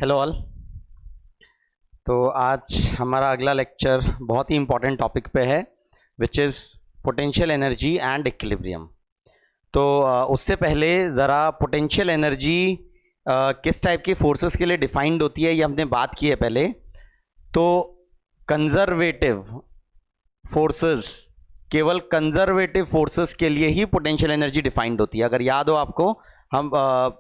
Hello all. तो आज हमारा अगला लेक्चर बहुत ही इम्पोर्टेंट टॉपिक पे है which is potential energy and equilibrium. तो उससे पहले ज़रा पोटेंशियल एनर्जी किस टाइप की फोर्सेस के लिए डिफाइंड होती है ये हमने बात की है पहले। तो कंजर्वेटिव फोर्सेस, केवल कंजर्वेटिव फोर्सेस के लिए ही पोटेंशियल एनर्जी डिफाइंड होती है। अगर याद हो आपको, हम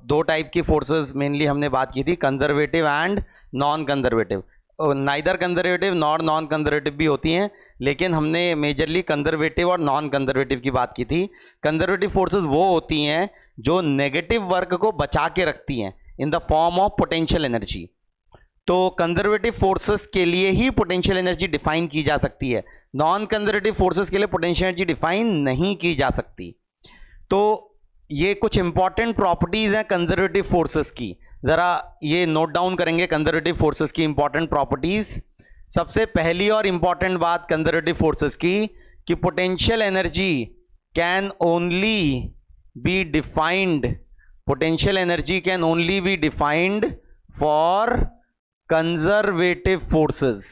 दो टाइप की फोर्सेस मेनली हमने बात की थी, conservative and non conservative. Neither conservative nor non conservative भी होती हैं, लेकिन हमने मेजरली कंजर्वेटिव और नॉन कंजर्वेटिव की बात की थी। कंजर्वेटिव फोर्सेस वो होती हैं जो नेगेटिव वर्क को बचा के रखती हैं in the form of potential energy. तो कंजर्वेटिव फोर्सेस के लिए ही पोटेंशियल एनर्जी डिफाइन की जा सकती है, नॉन कंजर्वेटिव फोर्सेस के लिए पोटेंशियल एनर्जी डिफाइन नहीं की जा सकती। तो ये कुछ इंपॉर्टेंट प्रॉपर्टीज हैं कंजर्वेटिव फोर्सेस की, जरा ये नोट डाउन करेंगे कंजर्वेटिव फोर्सेस की इंपॉर्टेंट प्रॉपर्टीज। सबसे पहली और इंपॉर्टेंट बात कंजर्वेटिव फोर्सेस की कि potential energy can only be defined, potential energy can only be defined for conservative forces.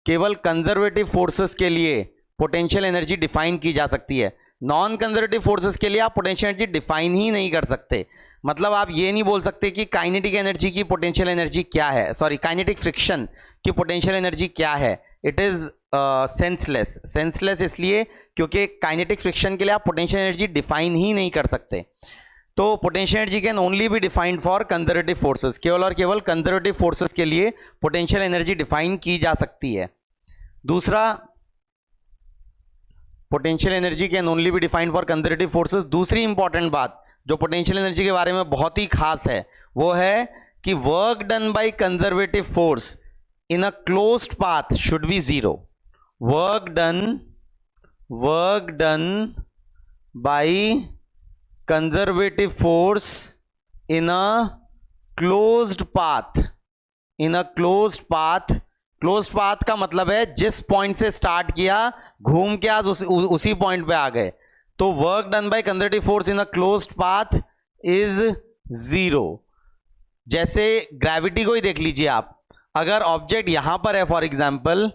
केवल कंजर्वेटिव फोर्सेस के लिए पोटेंशियल एनर्जी डिफाइन की जा सकती है। नॉन कंजर्वेटिव फोर्सेस के लिए आप पोटेंशियल एनर्जी डिफाइन ही नहीं कर सकते। मतलब आप ये नहीं बोल सकते कि काइनेटिक एनर्जी की पोटेंशियल एनर्जी क्या है, सॉरी काइनेटिक फ्रिक्शन की पोटेंशियल एनर्जी क्या है। It is senseless. सेंसलेस इसलिए क्योंकि काइनेटिक फ्रिक्शन के लिए आप पोटेंशियल एनर्जी डिफाइन ही नहीं कर सकते। तो potential energy can only be defined for conservative forces, केवल और केवल कंजर्वेटिव फोर्सेस के लिए पोटेंशियल एनर्जी डिफाइन की जा सकती है। दूसरा, potential energy can only be defined for conservative forces. दूसरी इंपॉर्टेंट बात जो पोटेंशियल एनर्जी के बारे में बहुत ही खास है वो है कि work done by conservative force in a closed path should be zero. Work done by conservative force in a closed path, in a closed path. Closed path का मतलब है जिस पॉइंट से स्टार्ट किया घूम के आज उसी पॉइंट पे आ गए। तो work done by conservative force in a closed path is zero. जैसे ग्रेविटी को ही देख लीजिए आप, अगर ऑब्जेक्ट यहां पर है, फॉर एग्जांपल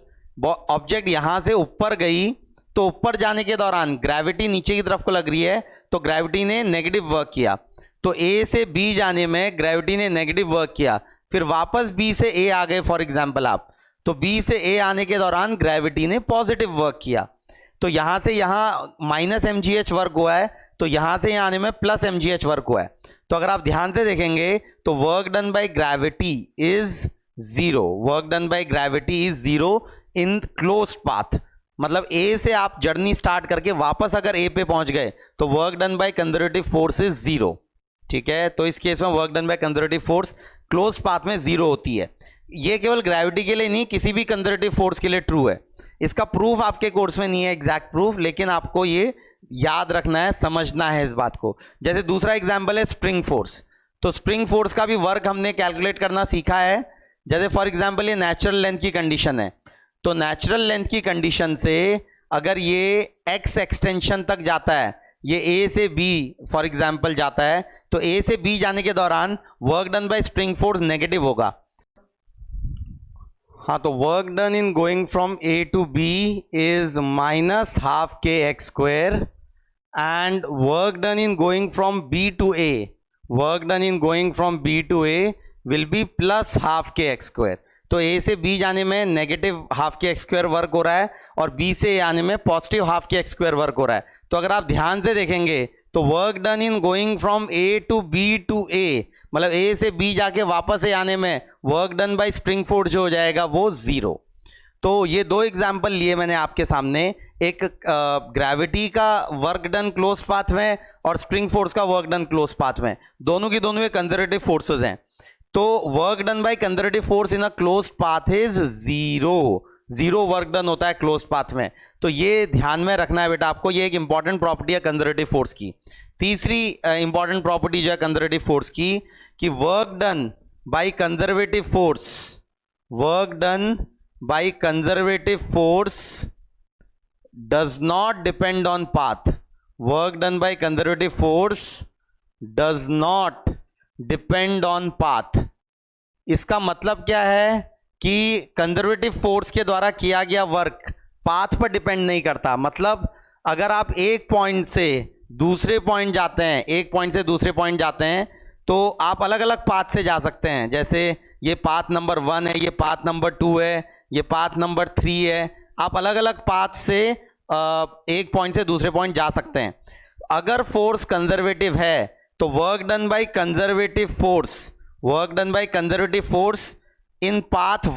ऑब्जेक्ट यहां से ऊपर गई, तो ऊपर जाने के दौरान ग्रेविटी नीचे की तरफ को लग रही है, तो ग्रेविटी ने नेगेटिव वर्क किया। तो ए से बी जाने में ग्रेविटी ने नेगेटिव वर्क किया, फिर वापस बी से ए आ गए फॉर एग्जांपल आप, तो बी से ए आने के दौरान ग्रेविटी ने पॉजिटिव वर्क किया। तो यहां से यहां माइनस mgh वर्क हुआ है, तो यहां से यहां आने में प्लस mgh वर्क हुआ है। तो अगर आप ध्यान से देखेंगे तो work done by gravity is zero. Work done by gravity is zero in closed path. मतलब ए से आप जर्नी स्टार्ट करके वापस अगर ए पे पहुंच गए तो work done by conservative force is zero. ठीक है, तो इस केस में work done by conservative force closed path में जीरो होती है। ये केवल ग्रेविटी के लिए नहीं, किसी भी कंजर्वेटिव फोर्स के लिए ट्रू है। इसका प्रूफ आपके कोर्स में नहीं है, एग्जैक्ट प्रूफ, लेकिन आपको ये याद रखना है, समझना है इस बात को। जैसे दूसरा एग्जांपल है स्प्रिंग फोर्स। तो स्प्रिंग फोर्स का भी वर्क हमने कैलकुलेट करना सीखा है। जैसे फॉर एग्जांपल ये नेचुरल लेंथ की कंडीशन है, तो नेचुरल लेंथ की कंडीशन से अगर ये एक्स एक्सटेंशन तक जाता है, ये ए से बी फॉर एग्जांपल जाता है, तो ए से बी जाने के दौरान work done by spring force negative होगा। हाँ, तो work done in going from A to B is minus half k x square, and work done in going from B to A, work done in going from B to A will be plus half k x square. तो A से B जाने में negative half k x square work हो रहा है, और B से ए आने में positive half k x square work हो रहा है। तो अगर आप ध्यान से देखेंगे तो work done in going from A to B to A, मतलब ए से बी जाके वापस ए आने में work done by spring force जो हो जाएगा वो जीरो। तो ये दो एग्जांपल लिए मैंने आपके सामने, एक ग्रेविटी का वर्क डन क्लोज पाथ में और स्प्रिंग फोर्स का वर्क डन क्लोज पाथ में। दोनों की दोनों कंजर्वेटिव फोर्सेस हैं। तो work done by conservative force in a closed path is zero. Zero work done होता है क्लोज्ड पाथ में। तो ये ध्यान में रखना है बेटा आपको, ये एक इंपॉर्टेंट प्रॉपर्टी है कंजर्वेटिव फोर्स की। तीसरी इंपॉर्टेंट प्रॉपर्टी जो है कंजर्वेटिव फोर्स की कि work done by conservative force, work done by conservative force does not depend on path. Work done by conservative force does not depend on path. इसका मतलब क्या है कि कंजर्वेटिव फोर्स के द्वारा किया गया वर्क पाथ पर डिपेंड नहीं करता। मतलब अगर आप एक पॉइंट से दूसरे पॉइंट जाते हैं, एक पॉइंट से दूसरे पॉइंट जाते हैं, तो आप अलग अलग पाथ से जा सकते हैं। जैसे ये पाथ नंबर 1 है, ये पाथ नंबर 2 है, ये पाथ नंबर 3 है। आप अलग अलग पाथ से एक पॉइंट से दूसरे पॉइंट जा सकते हैं। अगर फोर्स कंजर्वेटिव है तो work done by conservative force in path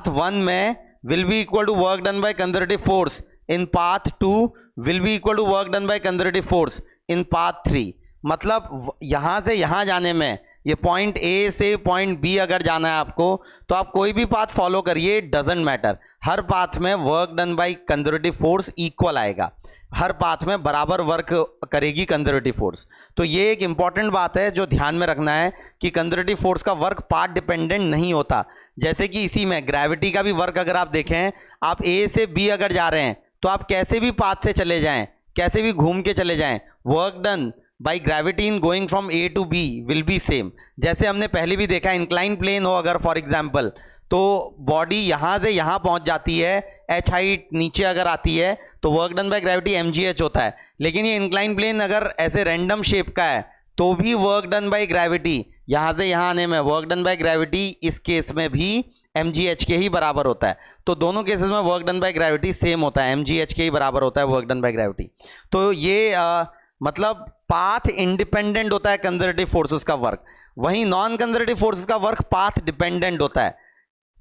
1 में will be equal to work done by conservative force in path 2 will be equal to work done by conservative force in path 3। मतलब यहां से यहां जाने में, ये पॉइंट ए से point B अगर जाना है आपको, तो आप कोई भी पाथ फॉलो करिए, डजंट मैटर, हर पाथ में work done by conservative force equal आएगा, हर पाथ में बराबर वर्क करेगी कंजर्वेटिव फोर्स। तो ये एक इंपॉर्टेंट बात है जो ध्यान में रखना है कि कंजर्वेटिव फोर्स का वर्क पाथ डिपेंडेंट नहीं होता। जैसे कि इसी में ग्रेविटी का भी वर्क अगर आप देखें, आप ए से बी अगर जा रहे हैं तो आप कैसे भी पाथ से चले जाएं, कैसे भी घूम के चले जाएं, work done by gravity in going from A to B will be same. जैसे हमने पहले भी देखा, इंक्लाइन प्लेन हो अगर फॉर एग्जाम्पल, तो बॉडी यहां से यहां पहुंच जाती है, एच हाइट नीचे अगर आती है तो work done by gravity mgh होता है। लेकिन ये इंक्लाइन प्लेन अगर ऐसे रैंडम शेप का है तो भी वर्क डन बाय ग्रेविटी यहां से यहां आने में वर्क डन बाय ग्रेविटी इस केस में भी mgh के ही बराबर होता है। तो दोनों केसेस में work done by gravity same होता है, mgh के ही बराबर होता है वर्क डन बाय ग्रेविटी। तो ये मतलब पाथ इंडिपेंडेंट होता है कंजर्वेटिव फोर्सेस का वर्क। वहीं नॉन कंजर्वेटिव फोर्सेस का वर्क पाथ डिपेंडेंट होता है।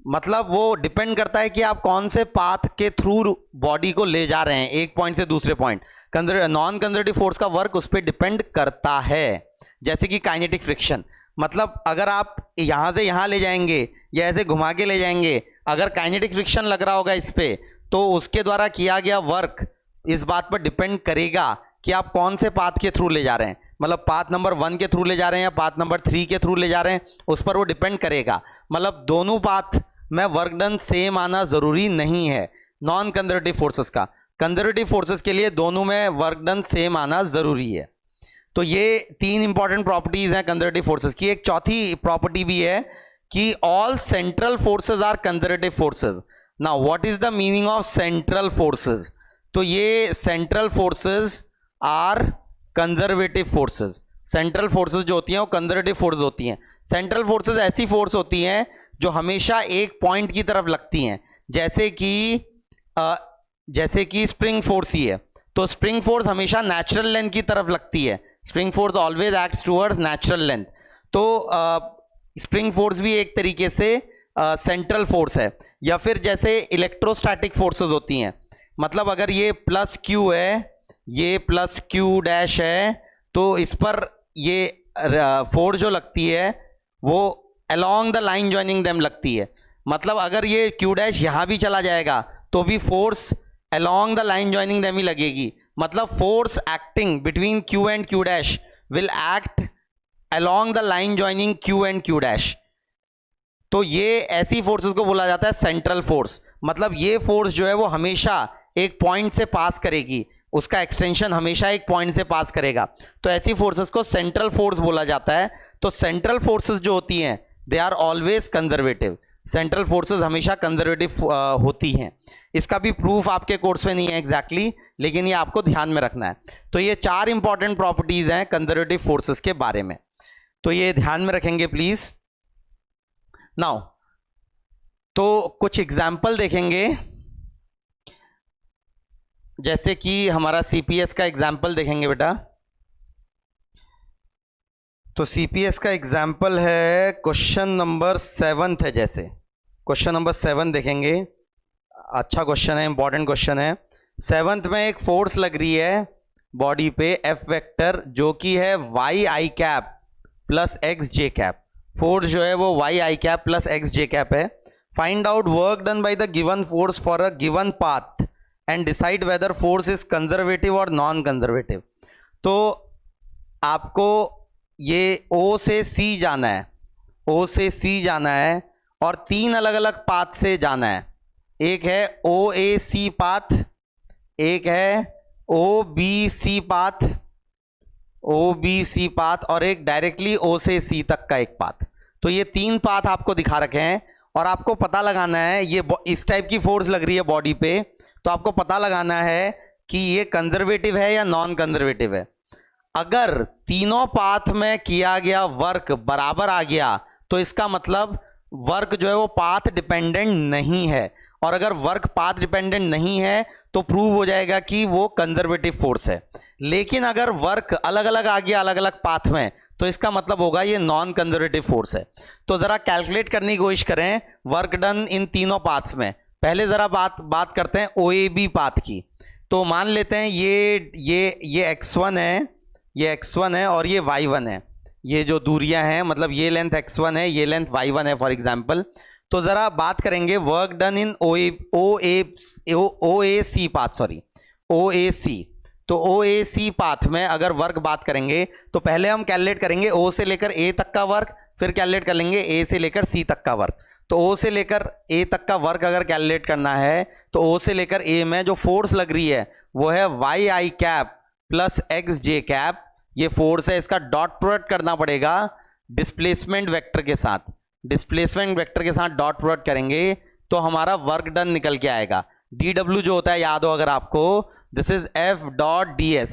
मतलब वो डिपेंड करता है कि आप कौन से पाथ के थ्रू बॉडी को ले जा रहे हैं एक पॉइंट से दूसरे पॉइंट। नॉन कंजर्वेटिव फोर्स का वर्क उस पर डिपेंड करता है। जैसे कि काइनेटिक फ्रिक्शन, मतलब अगर आप यहां से यहां ले जाएंगे या ऐसे घुमा के ले जाएंगे, अगर काइनेटिक फ्रिक्शन लग रहा होगा इस पे, तो उसके द्वारा किया गया वर्क इस बात पर डिपेंड करेगा कि आप कौन से पाथ के थ्रू ले जा रहे हैं। मतलब पाथ नंबर 1 के थ्रू ले जा रहे हैं या पाथ नंबर 3 के थ्रू ले जा रहे हैं, उस पर वो डिपेंड करेगा। मतलब दोनों पाथ में वर्क डन सेम आना जरूरी नहीं है नॉन कंजर्वेटिव फोर्सेस का। कंजर्वेटिव फोर्सेस के लिए दोनों में वर्क डन सेम आना जरूरी है। तो ये 3 इंपॉर्टेंट प्रॉपर्टीज हैं कंजर्वेटिव फोर्सेस की। एक चौथी प्रॉपर्टी भी है कि all central forces are conservative forces. Now what is the meaning of central forces? तो ये central forces are conservative forces. Central forces जो होती हैं वो कंजर्वेटिव फोर्स होती हैं। सेंट्रल फोर्सेस ऐसी फोर्स होती हैं जो हमेशा एक पॉइंट की तरफ लगती हैं। जैसे कि स्प्रिंग फोर्स ही है, तो स्प्रिंग फोर्स हमेशा नेचुरल लेंथ की तरफ लगती है। Spring force always acts towards natural length. तो स्प्रिंग फोर्स भी एक तरीके से सेंट्रल फोर्स है। या फिर जैसे इलेक्ट्रोस्टैटिक फोर्सेस होती हैं, मतलब अगर ये प्लस क्यू है, ये प्लस क्यू डैश है, तो इस पर ये फोर्स जो लगती है वो along the line joining them लगती है। मतलब अगर ये क्यू डैश यहां भी चला जाएगा तो भी force along the line joining them he लगेगी। मतलब force acting between Q and Q dash will act along the line joining Q and Q dash. तो ये ऐसी फोर्सेस को बोला जाता है सेंट्रल फोर्स। मतलब ये फोर्स जो है वो हमेशा एक पॉइंट से पास करेगी, उसका एक्सटेंशन हमेशा एक पॉइंट से पास करेगा। तो ऐसी फोर्सेस को सेंट्रल फोर्स बोला जाता है। तो सेंट्रल फोर्सेस जो होती हैं they are always conservative. Central forces हमेशा कंजर्वेटिव होती हैं। इसका भी प्रूफ आपके कोर्स में नहीं है एग्जैक्टली, लेकिन ये आपको ध्यान में रखना है। तो ये 4 इंपॉर्टेंट प्रॉपर्टीज हैं कंजर्वेटिव फोर्सेस के बारे में, तो ये ध्यान में रखेंगे प्लीज। नाउ तो कुछ एग्जाम्पल देखेंगे, जैसे कि हमारा सीपीएस का एग्जाम्पल देखेंगे बेटा। तो सीपीएस का एग्जाम्पल है क्वेश्चन नंबर 7 है। जैसे क्वेश्चन नंबर 7 देखेंगे, अच्छा क्वेश्चन है, इंपॉर्टेंट क्वेश्चन है। 7th में एक फोर्स लग रही है बॉडी पे एफ वेक्टर, जो कि है Y i cap plus x j cap. Force जो है वो Y i cap plus x j cap है। Find out work done by the given force for a given path and decide whether force is conservative और non conservative. तो आपको ये O से C जाना है, O से C जाना है और 3 अलग अलग पाथ से जाना है। एक है OAC पाथ, एक है OBC पाथ और एक डायरेक्टली O से C तक का एक पाथ। तो तो ये 3 पाथ आपको दिखा रखे हैं और आपको पता लगाना है, ये इस टाइप की फोर्स लग रही है बॉडी पे, तो आपको पता लगाना है कि ये कंजर्वेटिव है या नॉन कंजर्वेटिव है। अगर तीनों पाथ में किया गया वर्क बराबर आ गया तो इसका मतलब वर्क जो है वो पाथ डिपेंडेंट नहीं है, और अगर वर्क पाथ डिपेंडेंट नहीं है तो प्रूव हो जाएगा कि वो कंजर्वेटिव फोर्स है। लेकिन अगर वर्क अलग अलग आ गया अलग अलग पाथ में तो इसका मतलब होगा ये नॉन कंजर्वेटिव फोर्स है। तो जरा कैलकुलेट करने की कोशिश करें वर्क डन इन तीनों पाथ्स में। पहले जरा बात करते हैं OAB पाथ की। तो मान लेते हैं ये x1 है, ये x1 है और ये y1 है, ये जो दूरियां हैं मतलब ये लेंथ x1 है, ये लेंथ y1 है फॉर एग्जांपल। तो जरा बात करेंगे वर्क डन इन OAC पाथ, सॉरी OAC। तो OAC पाथ में अगर वर्क बात करेंगे तो पहले हम कैलकुलेट करेंगे O से लेकर A तक का वर्क, फिर कैलकुलेट कर लेंगे A से लेकर C तक का वर्क। तो O से लेकर A तक का वर्क अगर कैलकुलेट करना है तो O से लेकर A में जो फोर्स लग रही है वो है YI cap plus XJ cap, ये फोर्स है, इसका डॉट प्रोडक्ट करना पड़ेगा डिस्प्लेसमेंट वेक्टर के साथ। डिस्प्लेसमेंट वेक्टर के साथ डॉट प्रोडक्ट करेंगे तो हमारा वर्क डन निकल के आएगा। DW जो होता है याद हो अगर आपको, this is F dot ds,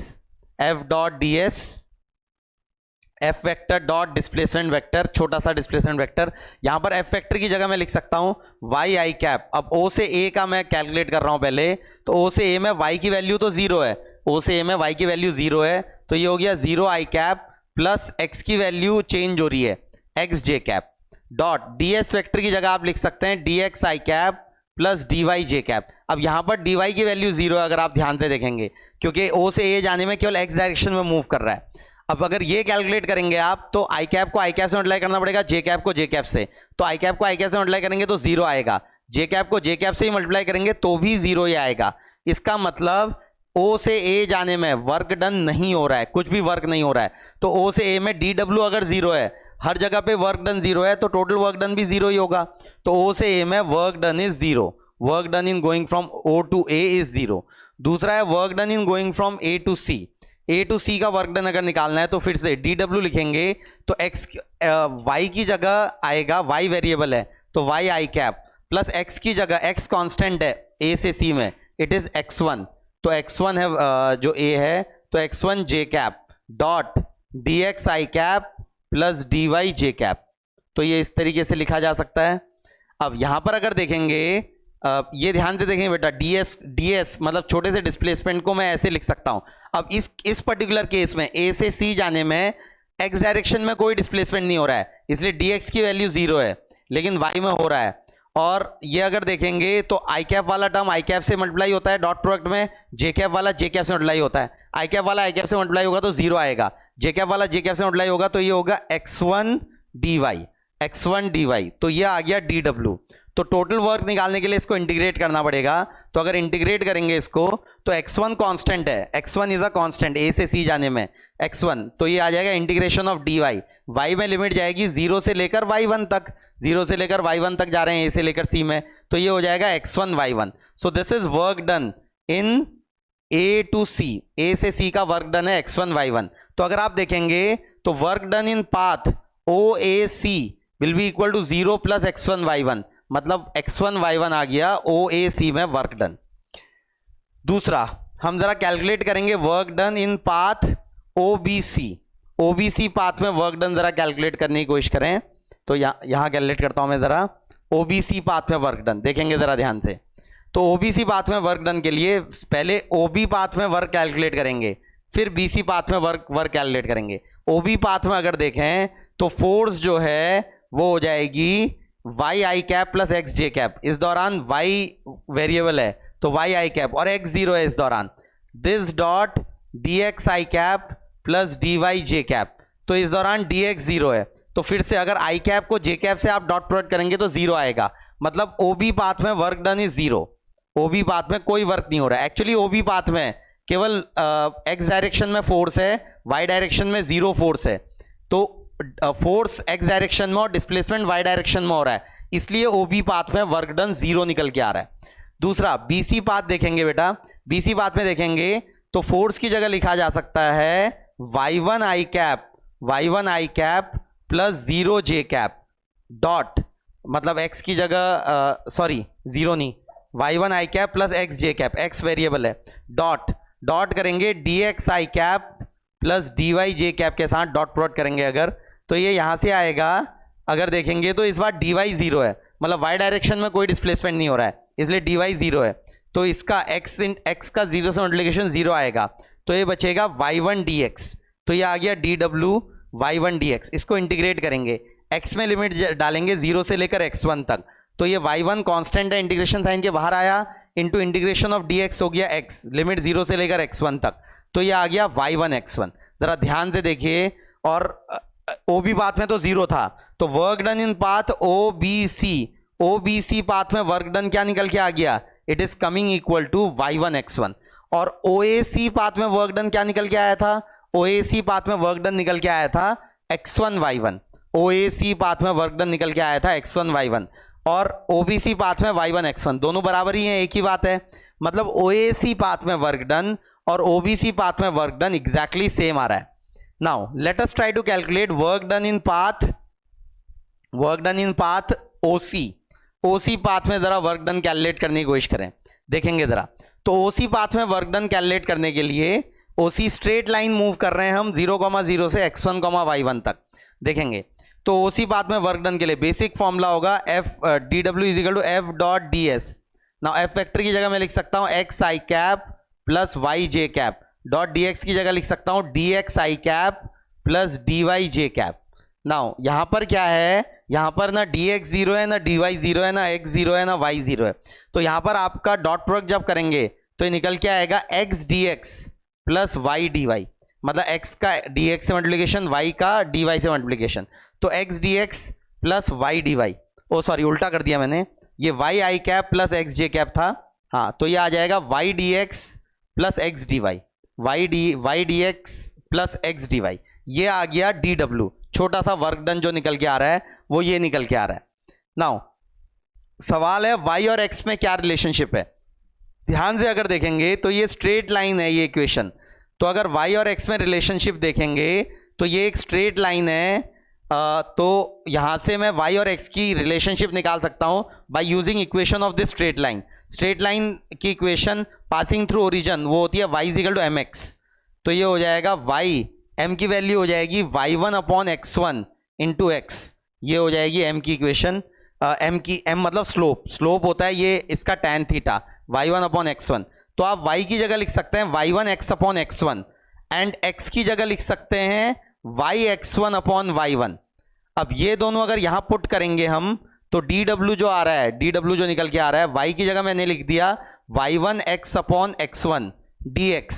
F vector dot displacement vector, छोटा सा डिस्प्लेसमेंट वेक्टर। यहां पर F वेक्टर की जगह मैं लिख सकता हूं YI कैप। अब O से A का मैं कैलकुलेट कर रहा हूं पहले, तो O से A में Y की वैल्यू तो 0 है, O से A में Y की वैल्यू 0 है, तो ये हो गया 0I कैप प्लस X की वैल्यू चेंज हो रही है XJ cap dot DS vector की जगह आप लिख सकते हैं DXI cap plus DYJ cap. अब यहां पर dy की वैल्यू 0 है अगर आप ध्यान से देखेंगे, क्योंकि O से A जाने में केवल X डायरेक्शन में मूव कर रहा है। अब अगर ये कैलकुलेट करेंगे आप तो I कैप को I कैप से मल्टीप्लाई करना पड़ेगा, J कैप को J कैप से। तो I कैप को I कैप से मल्टीप्लाई करेंगे तो 0 आएगा, J कैप को J कैप से ही मल्टीप्लाई करेंगे तो भी 0 ही आएगा। इसका मतलब O से A जाने में वर्क डन नहीं हो रहा है, कुछ भी वर्क नहीं हो रहा है। तो O से A में DW अगर 0 है, हर जगह पे वर्क डन 0 है, तो टोटल वर्क डन भी 0 ही होगा। तो O से A में work done is 0, work done in going from O to A is 0। दूसरा है work done in going from A to C। A to C का वर्क डन अगर निकालना है तो फिर से DW लिखेंगे तो Y की जगह आएगा, Y वेरिएबल है तो YI कैप प्लस X की जगह, X कांस्टेंट है A से C में, इट इज X1, तो X1 है जो A है, तो X1 J cap dot DXI cap plus DYJ cap. तो ये इस तरीके से लिखा जा सकता है। अब यहां पर अगर देखेंगे, ये ध्यान से देखेंगे बेटा, DS मतलब छोटे से डिस्प्लेसमेंट को मैं ऐसे लिख सकता हूं। अब इस पर्टिकुलर केस में A से C जाने में X डायरेक्शन में कोई डिस्प्लेसमेंट नहीं हो रहा है, इसलिए DX की वैल्यू 0 है, लेकिन Y में हो रहा है। और ये अगर देखेंगे तो I कैप वाला टर्म I कैप से मल्टीप्लाई होता है डॉट प्रोडक्ट में, J कैप वाला J कैप से मल्टीप्लाई होता है। I कैप वाला I कैप से मल्टीप्लाई होगा तो 0 आएगा, J कैप वाला J कैप से मल्टीप्लाई होगा तो ये होगा X1 dy, तो ये आ गया DW। तो टोटल वर्क निकालने के लिए इसको इंटीग्रेट करना पड़ेगा। तो अगर इंटीग्रेट करेंगे इसको तो X1 कांस्टेंट है, X1 is a constant A से C जाने में X1, तो ये आ जाएगा इंटीग्रेशन ऑफ dy। y में लिमिट जाएगी 0 से लेकर y1 तक, 0 से लेकर y1 तक जा रहे हैं A से लेकर C में, तो ये हो जाएगा X1 y1। So this is work done in A to C, A से C का वर्क डन है X1 y1। तो अगर आप देखेंगे तो work done in path OAC will be equal to 0 plus X1 y1, मतलब X1 y1 आ गया OAC में वर्क डन। दूसरा हम जरा कैलकुलेट करेंगे work done in path OBC path में वर्क डन जरा कैलकुलेट करने की कोशिश करें। तो यहां कैलकुलेट करता हूं मैं जरा OBC पाथ में वर्क डन, देखेंगे जरा ध्यान से। तो OBC पाथ में वर्क डन के लिए पहले OB पाथ में वर्क कैलकुलेट करेंगे, फिर BC पाथ में वर्क कैलकुलेट करेंगे। OB पाथ में अगर देखें तो फोर्स जो है वो हो जाएगी YI cap plus XJ cap. इस दौरान Y वेरिएबल है तो YI कैप और X 0 है इस दौरान, this dot DXI cap plus DYJ cap. तो इस दौरान DX 0 है, तो फिर से अगर I कैप को J कैप से आप डॉट प्रोडक्ट करेंगे तो 0 आएगा, मतलब OB पाथ में work done is 0। OB path में कोई वर्क नहीं हो रहा है। एक्चुअली OB पाथ में केवल X डायरेक्शन में फोर्स है, Y डायरेक्शन में 0 फोर्स है। तो फोर्स X डायरेक्शन में और डिस्प्लेसमेंट Y डायरेक्शन में हो रहा है, इसलिए OB पाथ में वर्क डन 0 निकल के आ रहा है। दूसरा BC पाथ देखेंगे बेटा, BC पाथ में देखेंगे तो फोर्स की जगह लिखा जा सकता है Y1 I cap plus 0 J cap. Dot, मतलब x की जगह सॉरी जीरो नहीं, y1 आई cap plus x j cap, x variable है, डॉट डॉट करेंगे dx i cap plus dy j cap के साथ डॉट प्रोडक्ट करेंगे अगर, तो ये यहां से आएगा, अगर देखेंगे तो इस बार dy जीरो है, मतलब y डायरेक्शन में कोई डिस्प्लेसमेंट नहीं हो रहा है, इसलिए dy जीरो है, तो इसका x का जीरो से मल्टीप्लिकेशन जीरो आएगा, तो ये बचेगा y1 dx, तो ये आ गया dw y1 dx। इसको इंटीग्रेट करेंगे, x में लिमिट डालेंगे जीरो से लेकर x1 तक, तो ये y1 कांस्टेंट है, इंटीग्रेशन साइन के बाहर आया, इंटू इंटीग्रेशन ऑफ dx हो गया x, लिमिट जीरो से लेकर x1 तक, तो ये आ गया y1 x1। जरा ध्यान से देखिए, और OB पाथ में तो जीरो था, तो work done in path OBC path में वर्क डन क्या निकल के आ गया, it is coming equal to y1 x1। और OAC पाथ में वर्क डन क्या निकल के आया था, OAC पाथ में वर्क डन निकल के आया था x1 y1, OAC पाथ में वर्क डन निकल के आया था x1 y1, और OBC पाथ में y1 x1, दोनों बराबर ही हैं, एक ही बात है, मतलब OAC पाथ में वर्क डन और OBC पाथ में वर्क डन एग्जैक्टली सेम आ रहा है। Now let us try to calculate work done in path OC path में जरा वर्क डन कैलकुलेट करने की कोशिश करें, देखेंगे जरा, तो OC पाथ में वर्क डन कैलकुलेट करने के लिए OC स्ट्रेट लाइन मूव कर रहे हैं हम 0,0 से x1, y1 तक, देखेंगे तो OC पाथ में वर्क डन के लिए बेसिक फॉर्मूला होगा dw is equal to f dot ds। Now f vector की जगह मैं लिख सकता हूं x i cap plus y j cap, dot dx की जगह लिख सकता हूं dx i cap plus dy j cap. Now यहां पर क्या है, यहां पर ना dx जीरो है, ना dy जीरो है, ना x जीरो है, ना y जीरो है, तो यहां पर आपका डॉट प्रोडक्ट जब करेंगे तो ये निकल के आएगा x dx plus y dy, मतलब x का dx से मल्टीप्लिकेशन, y का dy से मल्टीप्लिकेशन, तो x dx plus y dy, ओ सॉरी उल्टा कर दिया मैंने, ये y i cap plus x j cap था, हाँ तो ये आ जाएगा y dx plus x dy, y dx plus x dy, ये आ गया dw, छोटा सा वर्क डन जो निकल के आ रहा है वो ये निकल के आ रहा है। नाउ सवाल है y और x में क्या रिलेशनशिप है, ध्यान से अगर देखेंगे तो ये स्ट्रेट लाइन है ये इक्वेशन, तो अगर y और x में रिलेशनशिप देखेंगे तो ये एक स्ट्रेट लाइन है, तो यहां से मैं y और x की रिलेशनशिप निकाल सकता हूं by using equation of this straight line. Straight line की इक्वेशन पासिंग थ्रू ओरिजिन वो होती है y is equal to mx, तो ये हो जाएगा y, m की वैल्यू हो जाएगी y1 upon x1 into x, ये हो जाएगी m की इक्वेशन, m मतलब स्लोप होता है ये इसका tan theta y1 upon x1, तो आप y की जगह लिख सकते हैं y1 x upon x1 and x की जगह लिख सकते हैं y x1 अपॉन y1। अब ये दोनों अगर यहां पुट करेंगे हम तो dw जो आ रहा है, dw जो निकल के आ रहा है, y की जगह मैंने लिख दिया y1 x upon x1 dx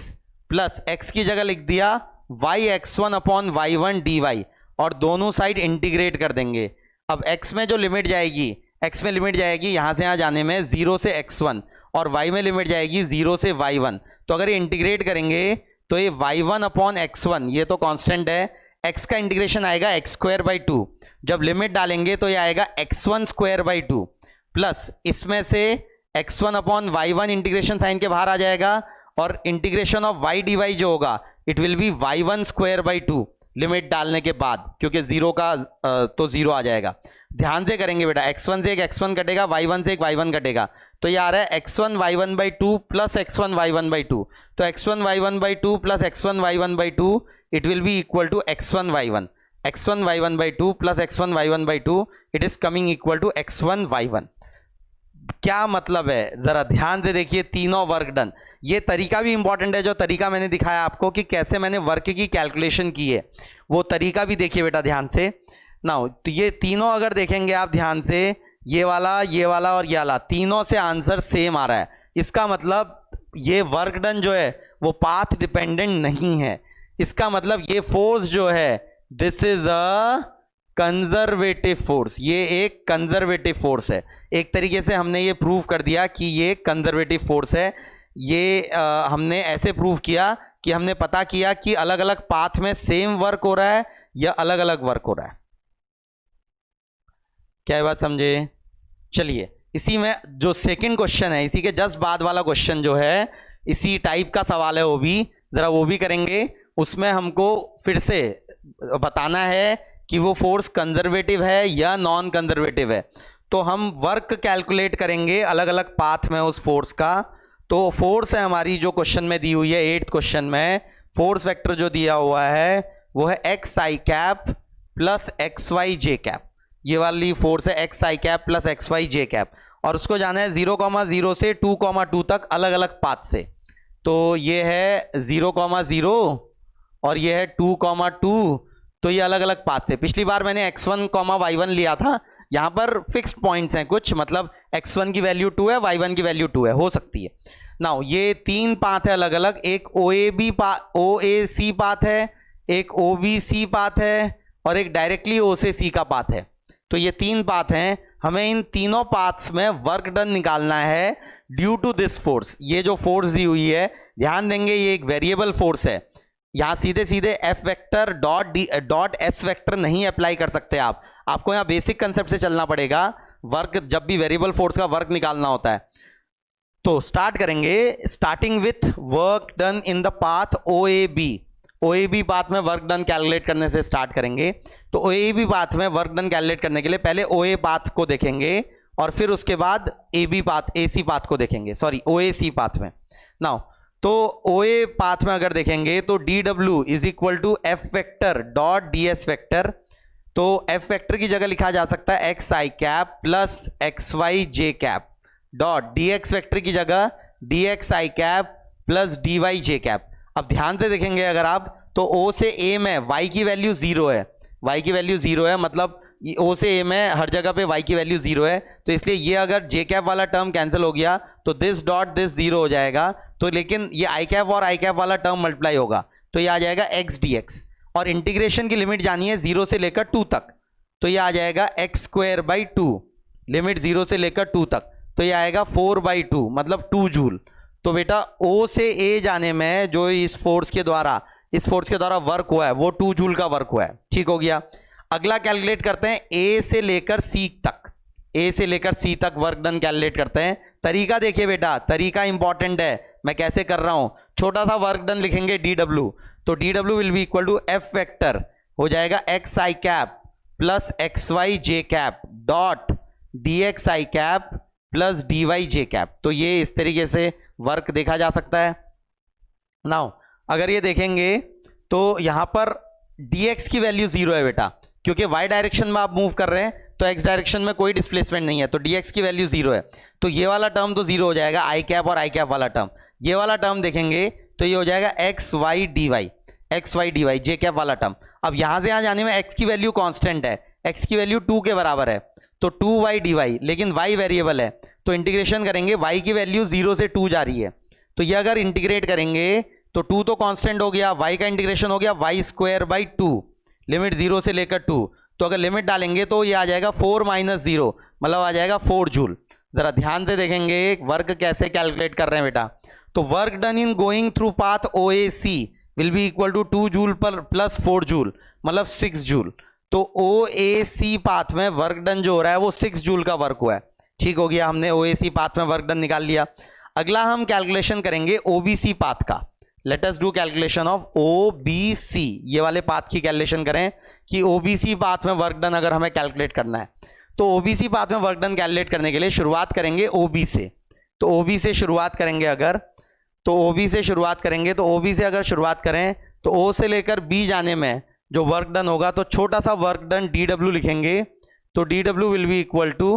plus x की जगह लिख दिया y x1 upon y1 dy, और दोनों साइड इंटीग्रेट कर देंगे। अब x में जो लिमिट जाएगी, x में लिमिट जाएगी यहां से यहां जाने में 0 से x1, और y में लिमिट जाएगी 0 से y1, तो अगर ये इंटीग्रेट करेंगे तो ये y1 अपॉन x1, ये तो कांस्टेंट है, x का इंटीग्रेशन आएगा x स्क्वायर बाई 2, जब लिमिट डालेंगे तो ये आएगा x1 स्क्वायर बाई 2 प्लस इसमें से x1 upon y1 integration sign के बाहर आ जाएगा, और इंटीग्रेशन ऑफ y dy जो होगा it will B y1 square by 2 limit डालने के बाद, क्योंकि जीरो का तो जीरो आ जाएगा। ध्यान से करेंगे बेटा, x1 से एक x1 कटेगा, y1 से एक y1 कटेगा, तो ये आ रहा है x1 y1 by 2 plus x1 y1 by 2, तो x1 y1 by 2 plus x1 y1 by 2 it will be equal to x1 y1 by 2 plus x1 y1 by 2 it is coming equal to x1 y1। क्या मतलब है, जरा ध्यान से देखिए, तीनों work done, ये तरीका भी इंपॉर्टेंट है, जो तरीका मैंने दिखाया आपको कि कैसे मैंने वर्क की कैलकुलेशन की है, वो तरीका भी देखिए बेटा ध्यान से। नाउ तो ये तीनों अगर देखेंगे आप ध्यान से, ये वाला और ये वाला, तीनों से आंसर सेम आ रहा है, इसका मतलब ये वर्क डन जो है वो पाथ डिपेंडेंट नहीं है, इसका मतलब ये फोर्स जो है this is a conservative force, ये एक कंजर्वेटिव फोर्स है। एक तरीके से हमने ये प्रूव कर दिया कि ये कंजर्वेटिव फोर्स है। ये हमने ऐसे प्रूव किया कि हमने पता किया कि अलग अलग पाथ में सेम वर्क हो रहा है या अलग अलग वर्क हो रहा है। क्या ये बात समझे? चलिए इसी में जो सेकंड क्वेश्चन है, इसी के जस्ट बाद वाला क्वेश्चन जो है इसी टाइप का सवाल है, वो भी जरा वो भी करेंगे। उसमें हमको फिर से बताना है कि वो फोर्स कंजर्वेटिव है या नॉन कंजर्वेटिव है। तो हम वर्क कैलकुलेट करेंगे अलग अलग पाथ में उस फोर्स का। तो फोर्स है हमारी जो क्वेश्चन में दी हुई है 8th क्वेश्चन में, फोर्स वेक्टर जो दिया हुआ है वो है x i cap plus x y j cap. ये वाली फोर्स है x i cap plus x y j cap, और उसको जाना है 0,0 से 2,2 तक अलग अलग पाथ से। तो ये है 0,0 और ये है 2,2, तो ये अलग अलग पाथ से। पिछली बार मैंने x1, y1 लिया था, यहां पर फिक्स्ड पॉइंट्स हैं कुछ, मतलब x1 की वैल्यू 2 है, y1 की वैल्यू 2 है, हो सकती है। नाउ ये 3 पाथ है अलग अलग, एक OAC पाथ है, एक OBC पाथ है, और एक डायरेक्टली O से C का पाथ है। तो ये 3 पाथ हैं, हमें इन तीनों पाथ्स में वर्क डन निकालना है ड्यू टू दिस फोर्स। ये जो फोर्स दी हुई है, ध्यान देंगे ये एक वेरिएबल फोर्स है, यहां सीधे सीधे F vector dot S vector नहीं अप्लाई कर सकते आप, आपको यहां बेसिक कंसेप्ट से चलना पड़ेगा। वर्क जब भी वेरिएबल फोर्स का वर्क निकालना होता है तो स्टार्ट करेंगे, starting with work done in the path OAB path में वर्क डन कैलकुलेट करने से स्टार्ट करेंगे। तो OAB पाथ में वर्क डन कैलकुलेट करने के लिए पहले OA पाथ को देखेंगे और फिर उसके बाद AC पाथ को देखेंगे, सॉरी OAC पाथ में। नाउ तो OA पाथ में अगर देखेंगे तो DW is equal to f vector dot DS vector. तो एफ वेक्टर की जगह लिखा जा सकता है x i cap plus x y j cap dot DX vector की जगह DX i cap plus DY j cap. अब ध्यान से देखेंगे अगर आप तो O से A में y की वैल्यू 0 है, y की वैल्यू 0 है, मतलब O से A में हर जगह पे y की वैल्यू 0 है। तो इसलिए ये अगर जे कैप वाला टर्म कैंसिल हो गया तो दिस डॉट दिस 0 हो जाएगा। तो लेकिन ये आई कैप और आई कैप वाला टर्म मल्टीप्लाई होगा तो ये आ जाएगा x dx, और इंटीग्रेशन की लिमिट जानी है 0 से लेकर 2 तक, तो ये आ जाएगा x²/2, लिमिट 0 से लेकर 2 तक, तो ये आएगा 4/2 मतलब 2 जूल। तो बेटा O से A जाने में जो इस फोर्स के द्वारा वर्क हुआ है वो 2 जूल का वर्क हुआ है, ठीक हो गया। अगला कैलकुलेट करते हैं A से लेकर C तक वर्क डन कैलकुलेट करते हैं। तरीका देखिए बेटा, तरीका इंपॉर्टेंट है, मैं कैसे कर रहा हूं। छोटा सा वर्क डन लिखेंगे DW, तो DW will be equal to f vector हो जाएगा x i cap plus x y j cap dot DX i cap plus DY j cap. तो ये इस तरीके से वर्क देखा जा सकता है। नाउ अगर ये देखेंगे तो यहां पर DX की वैल्यू 0 है बेटा, क्योंकि y डायरेक्शन में आप मूव कर रहे हैं तो x डायरेक्शन में कोई डिस्प्लेसमेंट नहीं है, तो DX की वैल्यू 0 है। तो ये वाला टर्म तो 0 हो जाएगा, आई कैप और आई कैप वाला टर्म। ये वाला टर्म देखेंगे तो ये हो जाएगा x y d Y j cap वाला टर्म। अब यहां से यहां जाने में x की वैल्यू कांस्टेंट है, x की वैल्यू 2 के बराबर है, तो 2y dy, लेकिन y वेरिएबल है तो इंटीग्रेशन करेंगे, y की वैल्यू 0 से 2 जा रही है, तो ये अगर इंटीग्रेट करेंगे तो 2 तो कांस्टेंट हो गया, y का इंटीग्रेशन हो गया y²/2, लिमिट 0 से लेकर 2। तो अगर लिमिट डालेंगे तो ये आ जाएगा 4 - 0 मतलब आ जाएगा 4 जूल। जरा ध्यान से देखेंगे वर्क कैसे कैलकुलेट कर रहे हैं बेटा। तो work done in going through path OAC will be equal to 2 joule पर प्लस 4 जूल मतलब 6 जूल। तो OAC पाथ में वर्क डन जो हो रहा है वो 6 जूल का वर्क हुआ है, ठीक हो गया, हमने OAC पाथ में वर्क डन निकाल लिया। अगला हम कैलकुलेशन करेंगे OBC पाथ का। Let us do calculation of OBC, ये वाले पाथ की कैलकुलेशन करें कि OBC पाथ में वर्क डन अगर हमें कैलकुलेट करना है। तो OBC पाथ में वर्क डन कैलकुलेट करने के लिए शुरुआत करेंगे OB से। तो OB से शुरुआत करेंगे अगर, तो OB से शुरुआत करेंगे, तो OB से अगर शुरुआत करें तो O से लेकर B जाने में जो वर्क डन होगा तो छोटा सा वर्क डन DW लिखेंगे। तो DW will be equal to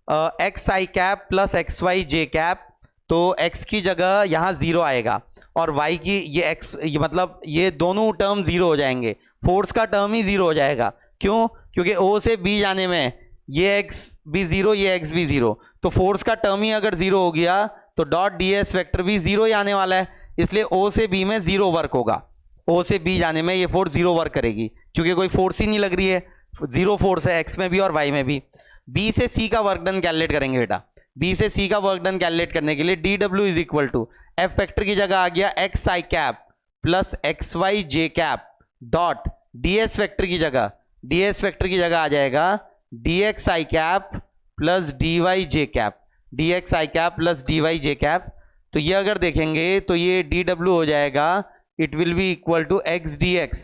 x i cap plus x y j cap. तो x की जगह यहाँ 0 आएगा और y की ये x, ये मतलब ये दोनों टर्म 0 हो जाएंगे, फोर्स का टर्म ही 0 हो जाएगा। क्यों? क्योंकि O से B जाने में ये x भी 0 ये x भी 0, तो फोर्स का टर्म ही अगर 0 हो गया तो डॉट DS वेक्टर भी 0 ही आने वाला है, इसलिए O से B में 0 वर्क होगा। O से B जाने में ये फोर्स 0 वर्क करेगी क्योंकि कोई फोर्स ही नहीं लग रही है, 0 फोर्स है x में भी और y में भी। B से C का वर्क डन कैलकुलेट करेंगे बेटा। B से C का वर्क डन कैलकुलेट करने के लिए DW is equal to f vector की जगह आ गया x i cap plus x y j cap dot DS vector की जगह आ जाएगा DX i cap plus DY j cap, DX i cap plus DY j cap. तो ये अगर देखेंगे तो ये DW हो जाएगा, it will be equal to x dx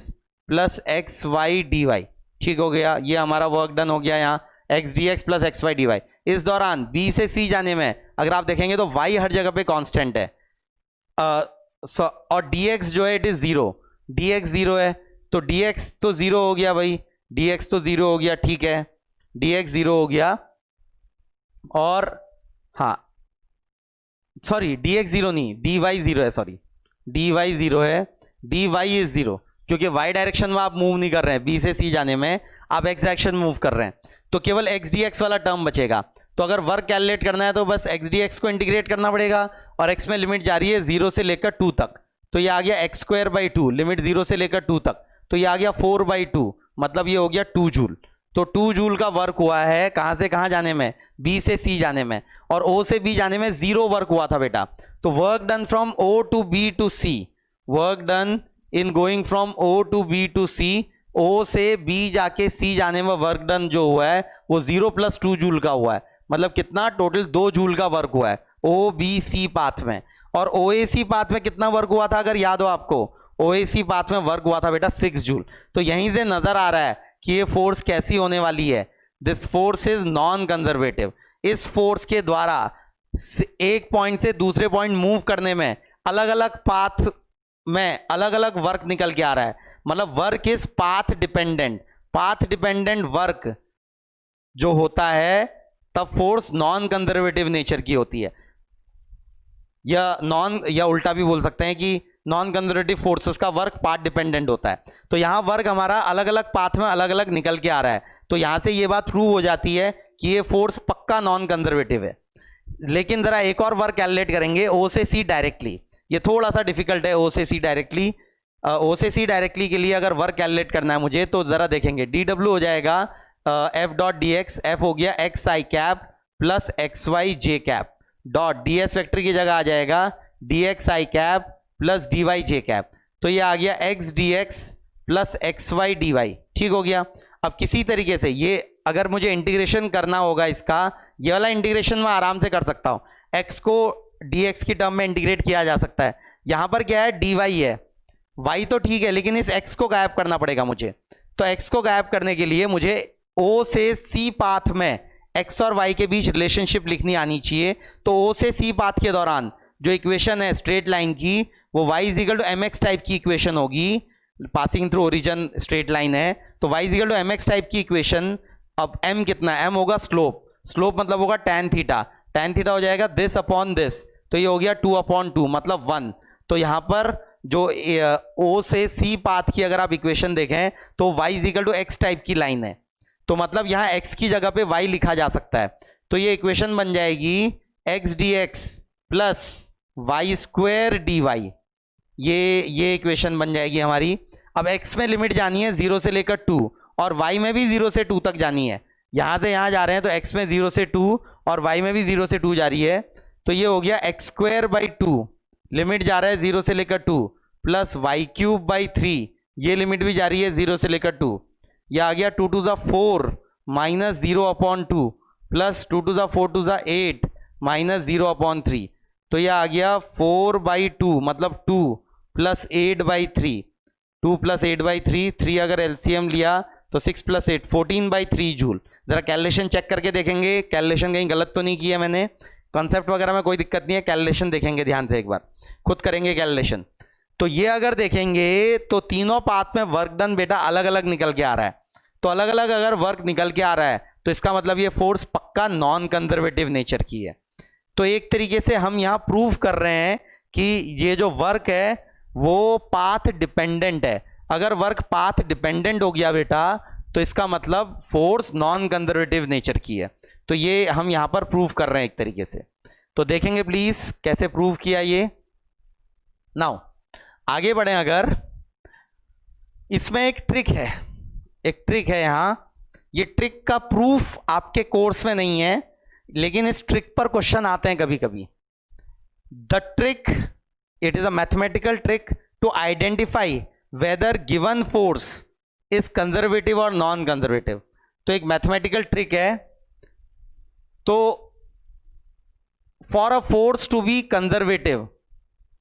plus x y dy। ठीक हो गया, ये हमारा वर्क डन हो गया यहाँ x d x plus x y d y. इस दौरान बी से सी जाने में अगर आप देखेंगे तो वाई हर जगह पे कांस्टेंट है और dx जो है it is zero, dx zero है तो dx तो जीरो हो गया भाई, dx तो जीरो हो गया, ठीक है, dx जीरो हो गया। और हाँ सॉरी dx जीरो नहीं, dy जीरो है, सॉरी dy जीरो है, dy इज जीरो क्योंकि y डायरेक्शन में आप मूव नहीं कर रहे हैं, b से c जाने में आप x डायरेक्शन मूव कर रहे हैं, तो केवल x dx वाला टर्म बचेगा। तो अगर वर्क कैलकुलेट करना है तो बस x dx को इंटीग्रेट करना पड़ेगा और x में लिमिट जा रही है 0 से लेकर 2 तक, तो ये आ गया एक्स स्क्वायर बाई 2, लिमिट 0 से लेकर 2 तक, तो ये आ गया 4/2, मतलब ये हो गया 2 जूल। तो 2 जूल का वर्क हुआ है कहां से कहां जाने में, B से C जाने में, और O से B जाने में 0 वर्क हुआ था बेटा। तो work done from O to B to C, work done in going from O to B to C, O से B जाके C जाने में वर्क डन जो हुआ है वो 0 + 2 जूल का हुआ है, मतलब कितना टोटल 2 जूल का वर्क हुआ है OBC पाथ में। और OAC पाथ में कितना वर्क हुआ था अगर याद हो आपको, OAC पाथ में वर्क हुआ था बेटा 6 जूल। तो यहीं से नजर आ रहा है कि ये फोर्स कैसी होने वाली है, this force is non conservative. इस फोर्स के द्वारा एक पॉइंट से दूसरे पॉइंट मूव करने में अलग अलग पाथ में अलग अलग वर्क निकल के आ रहा है, मतलब work is path dependent. Path dependent work जो होता है तब फोर्स नॉन कंजर्वेटिव नेचर की होती है, या उल्टा भी बोल सकते हैं कि नॉन कंजर्वेटिव फोर्सेस का वर्क पाथ डिपेंडेंट होता है। तो यहां वर्क हमारा अलग अलग पाथ में अलग अलग निकल के आ रहा है, तो यहां से ये बात प्रूव हो जाती है कि ये फोर्स पक्का नॉन कंजर्वेटिव है। लेकिन जरा एक और वर्क कैलकुलेट करेंगे O से C डायरेक्टली, ये थोड़ा सा डिफिकल्ट है। O से C डायरेक्टली, O से C डायरेक्टली के लिए अगर वर्क कैलकुलेट करना है मुझे तो जरा देखेंगे, dw हो जाएगा f डॉट dx, f हो गया x i cap plus x y j cap dot ds vector की जगह आ जाएगा dx i cap plus dy j cap, तो ये आ गया x dx plus x y d y, ठीक हो गया। अब किसी तरीके से ये अगर मुझे इंटीग्रेशन करना होगा इसका, ये वाला इंटीग्रेशन मैं आराम से कर सकता हूं, x को dx की टर्म में इंटीग्रेट किया जा सकता है। यहां पर क्या है, dy है, y तो ठीक है लेकिन इस x को गायब करना पड़ेगा मुझे। तो x को गायब करने के लिए मुझे O से C पाथ में x और y के बीच रिलेशनशिप लिखनी आनी चाहिए। तो O से C पाथ के दौरान जो इक्वेशन है स्ट्रेट लाइन की वो y = mx टाइप की इक्वेशन होगी, passing through origin straight line है, तो y = mx टाइप की इक्वेशन। अब m कितना है, m होगा स्लोप, स्लोप मतलब होगा tan थीटा, tan थीटा हो जाएगा दिस अपॉन दिस, तो ये हो गया 2/2 मतलब 1। तो यहां पर जो O से C पाथ की अगर आप इक्वेशन देखें तो y = x टाइप की लाइन है, तो मतलब यहां x की जगह पे y लिखा जा सकता है। तो ये इक्वेशन बन जाएगी x dx plus y square d y, ये इक्वेशन बन जाएगी हमारी। अब x में लिमिट जानी है 0 से लेकर 2 और y में भी 0 से 2 तक जानी है, यहां से यहां जा रहे हैं तो x में 0 से 2 और y में भी 0 से 2 जा रही है, तो ये हो गया x²/2, लिमिट जा रहा है 0 से लेकर 2 प्लस y³ ये लिमिट भी जा रही है 0 से लेकर 2, यह आ गया 2⁴ माइनस 0/2 प्लस 2⁴ 8 माइनस 0/3, तो यह आ गया 4/2 मतलब 2 प्लस 8/3, 2 प्लस 8/3, 3 अगर एलसीएम लिया तो 6 प्लस 8 14/3 जूल। जरा कैलकुलेशन चेक करके देखेंगे, कैलकुलेशन कहीं गलत तो नहीं किया मैंने, कॉन्सेप्ट वगैरह में कोई दिक्कत नहीं है, कैलकुलेशन देखेंगे ध्यान से, एक बार खुद करेंगे कैलकुलेशन। तो ये अगर देखेंगे तो तीनों पाथ में वर्क डन बेटा अलग अलग निकल के आ रहा है, तो अलग अलग अगर वर्क निकल के आ रहा है तो इसका मतलब ये फोर्स पक्का नॉन कंजर्वेटिव नेचर की है। तो एक तरीके से हम यहां प्रूव कर रहे हैं कि ये जो वर्क है वो पाथ डिपेंडेंट है। अगर वर्क पाथ डिपेंडेंट हो गया बेटा तो इसका मतलब फोर्स नॉन कंजर्वेटिव नेचर की है, तो ये हम यहां पर प्रूव कर रहे हैं एक तरीके से। तो देखेंगे प्लीज कैसे प्रूव किया ये। नाउ आगे बढ़े, अगर इसमें एक ट्रिक है यहां, ये ट्रिक का प्रूफ आपके कोर्स में नहीं है लेकिन इस ट्रिक पर क्वेश्चन आते हैं कभी कभी। The trick, it is a mathematical trick to identify whether given force is conservative और नॉन कंजर्वेटिव। तो एक मैथमेटिकल ट्रिक है, तो for a force to be conservative,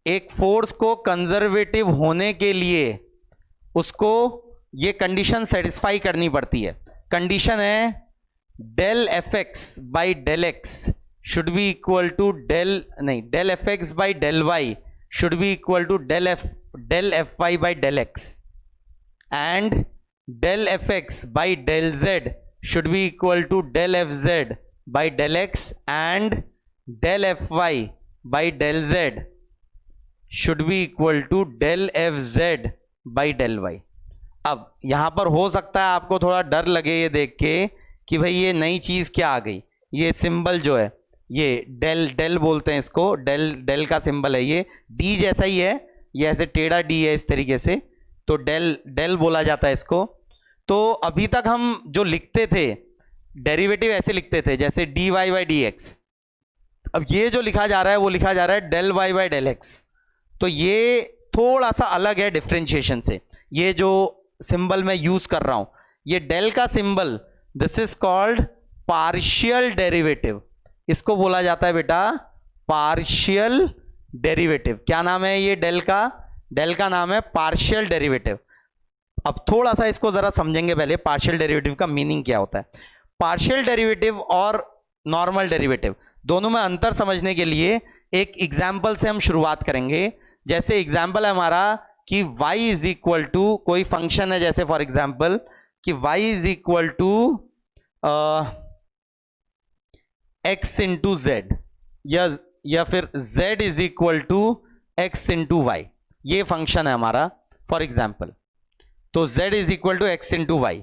एक फोर्स को कंजर्वेटिव होने के लिए उसको ये कंडीशन सेटिस्फाई करनी पड़ती है। कंडीशन है del f x by del x should be equal to del f x by del y should be equal to del f y by del x, and del fx by del z should be equal to del fz by del x and del fy by del z should be equal to del fz by del y। अब यहां पर हो सकता है आपको थोड़ा डर लगे ये देख के कि भाई ये नई चीज क्या आ गई। ये सिंबल जो है ये डेल बोलते हैं इसको, डेल का सिंबल है, ये डी जैसा ही है, ये ऐसे टेढ़ा डी है इस तरीके से, तो डेल बोला जाता है इसको। तो अभी तक हम जो लिखते थे डेरिवेटिव ऐसे लिखते थे जैसे d y by d x, अब ये जो लिखा जा रहा है वो लिखा जा रहा है del y by del x. तो ये थोड़ा सा अलग है डिफरेंशिएशन से। ये जो सिंबल मैं यूज कर रहा हूं ये डेल का symbol, this is called partial derivative, इसको बोला जाता है बेटा पार्शियल डेरिवेटिव। क्या नाम है ये डेल का नाम है पार्शियल डेरिवेटिव। अब थोड़ा सा इसको जरा समझेंगे पहले पार्शियल डेरिवेटिव का मीनिंग क्या होता है। पार्शियल डेरिवेटिव और नॉर्मल डेरिवेटिव दोनों में अंतर समझने के लिए एक एग्जाम्पल से हम शुरुआत करेंगे। जैसे एग्जाम्पल है हमारा कि y इज इक्वल टू कोई फंक्शन है, जैसे फॉर एग्जाम्पल कि y is equal to x into z या फिर z is equal to x into y, ये फंक्शन है हमारा फॉर एग्जाम्पल। तो z is equal to x into y,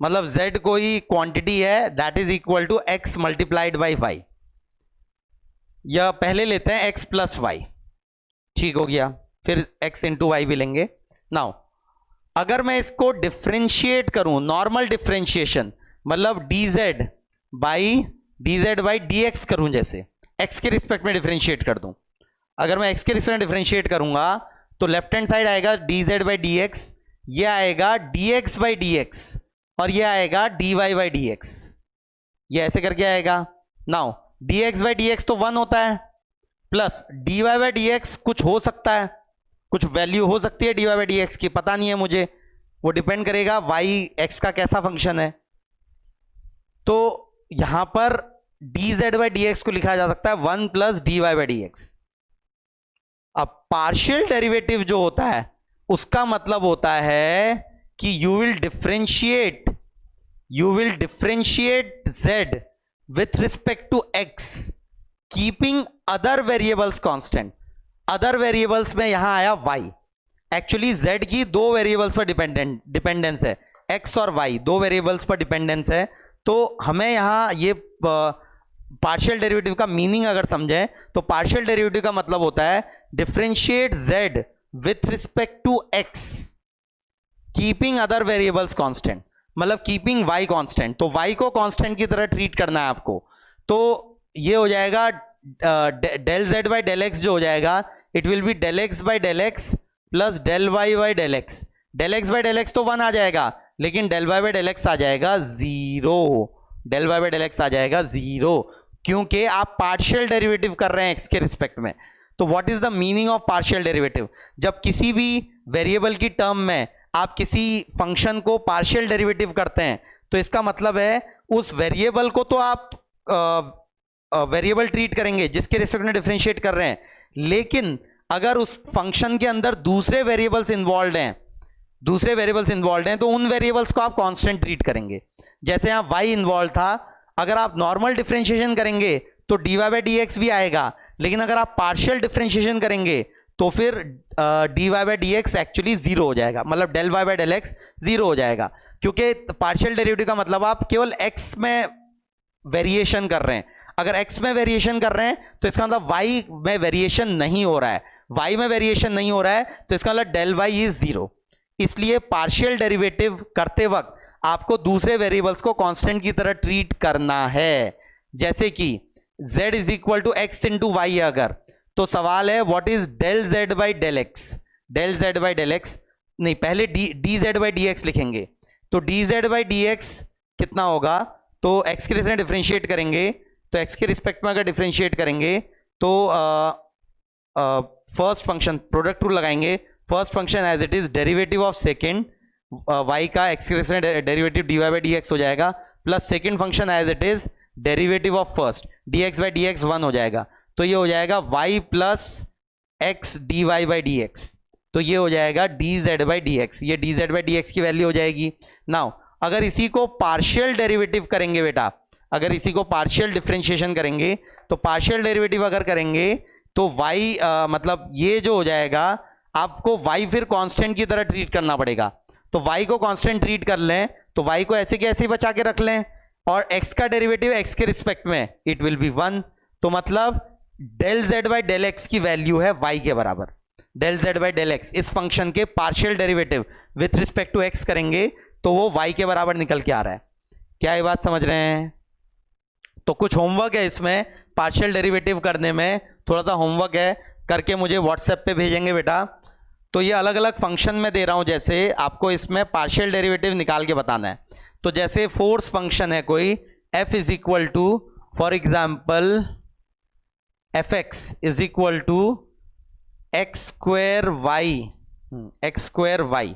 मतलब z कोई क्वांटिटी है that is equal to x multiplied by y, या पहले लेते हैं x प्लस वाई, ठीक हो गया, फिर x इंटू वाई भी लेंगे। नाउ अगर मैं इसको डिफ्रेंशिएट करूं, नॉर्मल डिफ्रेंशिएशन मतलब dz बाई dx करूं, जैसे x के रिस्पेक्ट में डिफ्रेंशिएट कर दूं, अगर मैं x के रिस्पेक्ट में डिफ्रेंशिएट करूंगा तो लेफ्ट हैंड साइड आएगा dz बाई dx, ये आएगा dx बाई dx और ये आएगा dy बाई dx, ये ऐसे करके आएगा। नाउ dx बाई dx तो 1 होता है, प्लस dy बाई dx कुछ हो सकता है, कुछ वैल्यू हो सकती है dy बाई dx की, पता नहीं है मुझे, वो डिपेंड करेगा y x का कैसा फंक्शन है। तो यहां पर dz बाई dx को लिखा जा सकता है 1 प्लस dy बाई dx। अब पार्शियल डेरिवेटिव जो होता है उसका मतलब होता है कि you will differentiate z with respect to x keeping other variables constant. Other variables में यहां आया y, एक्चुअली z की दो वेरिएबल्स पर डिपेंडेंस है, x और y दो वेरिएबल्स पर डिपेंडेंस है। तो हमें यहां ये पार्शियल डेरिवेटिव का मीनिंग अगर समझें तो पार्शियल डेरिवेटिव का मतलब होता है differentiate z with respect to x keeping other variables constant, मतलब कीपिंग y कांस्टेंट। तो y को कांस्टेंट की तरह ट्रीट करना है आपको, तो ये हो जाएगा del z by del x, जो हो जाएगा it will be del x by del x plus del y by del x. Del x by del x तो 1 आ जाएगा, लेकिन del y by del x आ जाएगा 0, del y by del x आ जाएगा 0, क्योंकि आप पार्शियल डेरिवेटिव कर रहे हैं x के रिस्पेक्ट में। तो what is the meaning of partial derivative? जब किसी भी वेरिएबल की टर्म में आप किसी फंक्शन को पार्शियल डेरिवेटिव करते हैं तो इसका मतलब है उस वेरिएबल को तो आप वेरिएबल ट्रीट करेंगे जिसके रिस्पेक्ट में डिफरेंशिएट कर रहे हैं, लेकिन अगर उस फंक्शन के अंदर दूसरे वेरिएबल्स इन्वॉल्व हैं तो उन वेरिएबल्स को आप कांस्टेंट ट्रीट करेंगे। जैसे यहां y इन्वॉल्व था, अगर आप नॉर्मल डिफरेंशिएशन करेंगे तो dy बाई dx भी आएगा, लेकिन अगर आप पार्शियल डिफरेंशिएशन करेंगे तो फिर dy बाई dx एक्चुअली 0 हो जाएगा, मतलब del y by del x 0 हो जाएगा, क्योंकि पार्शियल डेरिवेटिव का मतलब आप केवल x में वेरिएशन कर रहे हैं। अगर x में वेरिएशन कर रहे हैं तो इसका मतलब y में वेरिएशन नहीं हो रहा है, y में वेरिएशन नहीं हो रहा है तो इसका मतलब डेल y इज 0। इसलिए पार्शियल डेरिवेटिव करते वक्त आपको दूसरे वेरिएबल्स को कांस्टेंट की तरह ट्रीट करना है। जैसे कि z is equal to x into y, अगर तो सवाल है what is del z by del x. Del z by del x नहीं, पहले dz बाई dx लिखेंगे, तो dz बाई dx कितना होगा, तो x के रिस्पेक्ट में डिफरेंशिएट करेंगे, तो x के रिस्पेक्ट में अगर डिफरेंशिएट करेंगे तो फर्स्ट फंक्शन प्रोडक्ट रूल लगाएंगे, first function as it is derivative of second y का x के रिस्पेक्ट में डेरिवेटिव dy बाई dx हो जाएगा, plus second function as it is derivative of first dx by dx 1 हो जाएगा, तो ये हो जाएगा y plus x dy by dx, तो ये हो जाएगा dz बाई dx, ये dz बाई dx की वैल्यू हो जाएगी। नाउ अगर इसी को पार्शियल डेरिवेटिव करेंगे बेटा, अगर इसी को पार्शियल डिफरेंशिएशन करेंगे, तो पार्शियल डेरिवेटिव अगर करेंगे तो y मतलब ये जो हो जाएगा, आपको y फिर कांस्टेंट की तरह ट्रीट करना पड़ेगा, तो y को कांस्टेंट ट्रीट कर लें तो y को ऐसे के ऐसे बचा के रख लें, और x का डेरिवेटिव x के रिस्पेक्ट में इट विल बी 1, तो मतलब del z by del x की वैल्यू है y के बराबर। Del z by del x इस फंक्शन के partial derivative with respect to x करेंगे तो वो y के बराबर निकल के आ रहा है। क्या ये बात समझ रहे हैं? तो कुछ होमवर्क है इसमें, पार्शियल डेरिवेटिव करने में थोड़ा सा होमवर्क है, करके मुझे व्हाट्सएप पे भेजेंगे बेटा। तो ये अलग अलग फंक्शन में दे रहा हूं, जैसे आपको इसमें पार्शियल डेरिवेटिव निकाल के बताना है। तो जैसे फोर्स फंक्शन है कोई, f is equal to for example fx is equal to x square y,